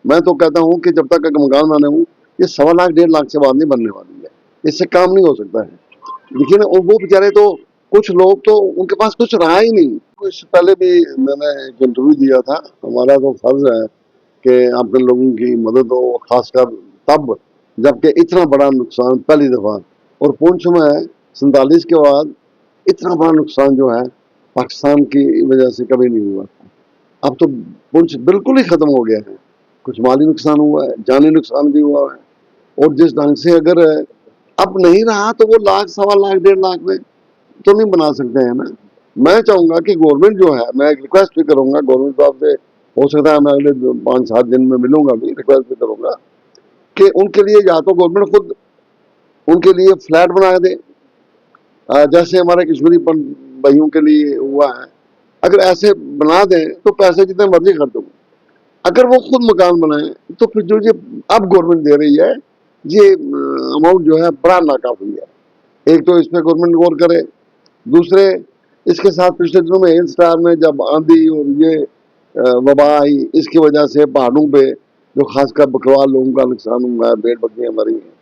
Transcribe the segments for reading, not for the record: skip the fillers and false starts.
मैं तो कहता हूँ कि जब तक मकान बने हूँ, ये 1.25 लाख 1.5 लाख से बाद नहीं बनने वाली है, इससे काम नहीं हो सकता है। लेकिन वो बेचारे तो, कुछ लोग तो उनके पास कुछ रहा ही नहीं। इससे पहले भी मैंने एक इंटरव्यू दिया था। हमारा तो फर्ज है कि अपने लोगों की मदद हो, खासकर तब जबकि इतना बड़ा नुकसान पहली दफा, और पुंछ में 47 के बाद इतना बड़ा नुकसान जो है पाकिस्तान की वजह से कभी नहीं हुआ। अब तो पुंछ बिल्कुल ही खत्म हो गया है। कुछ माली नुकसान हुआ है, जानी नुकसान भी हुआ है, और जिस ढंग से अगर अब नहीं रहा तो वो लाख 1.25 लाख 1.5 लाख में तो नहीं बना सकते हैं ना। मैं चाहूंगा कि गवर्नमेंट जो है, मैं एक रिक्वेस्ट भी करूंगा गवर्नमेंट साहब से, हो सकता है मैं अगले 5-7 दिन में मिलूंगा भी, रिक्वेस्ट भी करूंगा कि उनके लिए या तो गवर्नमेंट खुद उनके लिए फ्लैट बना दे, जैसे हमारे कश्मीरी भाइयों के लिए हुआ है। अगर ऐसे बना दें तो पैसे जितने मर्जी खर्च हो, अगर वो खुद मकान बनाए तो फिर जो ये अब गवर्नमेंट दे रही है ये अमाउंट जो है बड़ा नाकाफी है। एक तो इस पे गवर्नमेंट गौर करे, दूसरे इसके साथ पिछले दिनों में हिल स्टार में जब आंधी और ये वबा आई, इसकी वजह से पहाड़ों पे जो खासकर बकरवाल लोगों का नुकसान हुआ है, भेड़ बकरियां मरी हैं,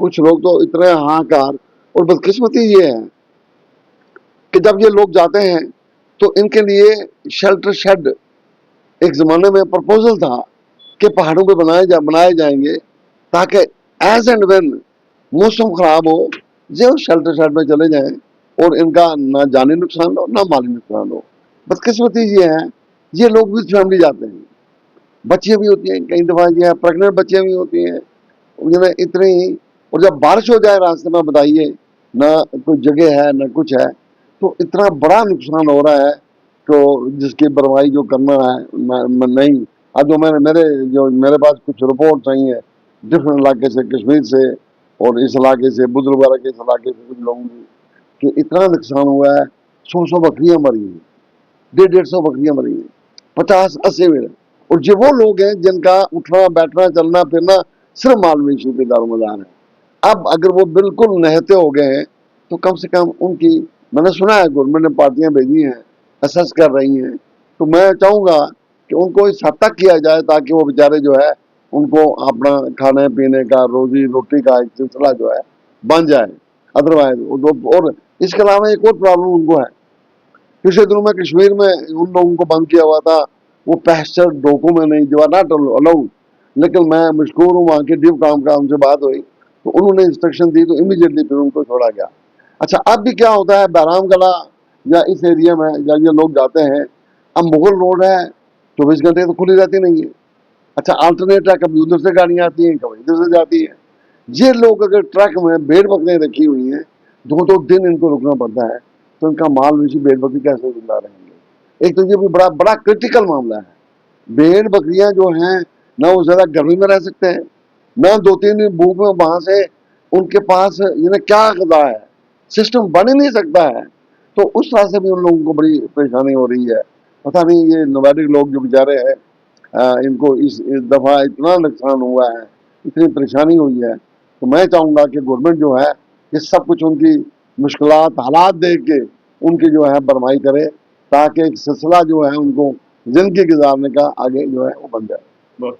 कुछ लोग तो इतने हाहाकार। और बदकिस्मती ये है कि जब ये लोग जाते हैं तो इनके लिए शेल्टर शेड एक जमाने में प्रपोजल था कि पहाड़ों पे बनाए जाएंगे ताकि एज एंड व्हेन मौसम खराब हो जो शेल्टर शेड में चले जाएं और इनका ना जानी नुकसान हो ना माली नुकसान हो। बदकिस्मती ये है, ये लोग भी फैमिली जाते हैं, बच्चे भी होती हैं, कई दफा ये है प्रेगनेंट बच्चे भी होती हैं, जिन्हें इतने ही। और जब बारिश हो जाए रास्ते में, बताइए ना कोई जगह है ना कुछ है, तो इतना बड़ा नुकसान हो रहा है तो जिसकी भरवाई जो करना है नहीं। अब जो मेरे पास कुछ रिपोर्ट आई है डिफरेंट इलाके से, कश्मीर से और इस इलाके से, बुजुर्ग के इस इलाके से कुछ लोगों की, कि इतना नुकसान हुआ है, 100 बकरियां मरी हैं, 150 बकरियां मरी हैं, 50-80 मिनट। और जो वो लोग हैं जिनका उठना बैठना चलना फिरना सिर्फ माल मवेशी पे दारोमदार है, अब अगर वो बिल्कुल नहते हो गए हैं तो कम से कम उनकी, मैंने सुना है गवर्नमेंट ने पार्टियां भेजी हैं, असेस कर रही हैं, तो मैं चाहूंगा कि उनको इस हद तक किया जाए ताकि वो बेचारे जो है उनको अपना खाने पीने का, रोजी रोटी का एक सिलसिला जो है बन जाए। अदरवाइज और इसके अलावा एक और प्रॉब्लम उनको है, पिछले दिनों में कश्मीर में उन लोगों को बंद किया हुआ था, वो पैस्चर डॉक्यूमेंट नहीं, जो नॉट अलाउड। लेकिन मैं मशहूर हूँ, वहाँ के डिव काम का उनसे बात हुई तो उन्होंने इंस्ट्रक्शन दी तो इमीडिएटली फिर उनको छोड़ा गया। अच्छा, अब भी क्या होता है बहराम कला या इस एरिया में जब ये लोग जाते हैं, अब मुगल रोड है 24 घंटे तो खुली रहती नहीं है। अच्छा, अल्टरनेट है, कभी उधर से गाड़ियाँ आती हैं कभी इधर से जाती हैं। ये लोग अगर ट्रक में भेड़ बकरियां रखी हुई हैं, 2-2 दिन इनको रुकना पड़ता है, तो इनका माल मवेशी भेड़ बकरी कैसे जिंदा रहेंगे। एक तो ये भी बड़ा बड़ा क्रिटिकल मामला है। भेड़ बकरियां जो हैं ना वो ज्यादा गर्मी में रह सकते हैं, ना 2-3 दिन भूख में, वहां से उनके पास इन्हें क्या गदा है, सिस्टम बन ही नहीं सकता है। तो उस तरह से भी उन लोगों को बड़ी परेशानी हो रही है। पता नहीं ये नोमैडिक लोग जो बेचारे हैं, इनको इस दफा इतना नुकसान हुआ है, इतनी परेशानी हुई है, तो मैं चाहूंगा कि गवर्नमेंट जो है ये सब कुछ उनकी मुश्किलात हालात देख के उनकी जो है भरपाई करे, ताकि एक सिलसिला जो है उनको जिंदगी गुजारने का आगे जो है वो बन जाए।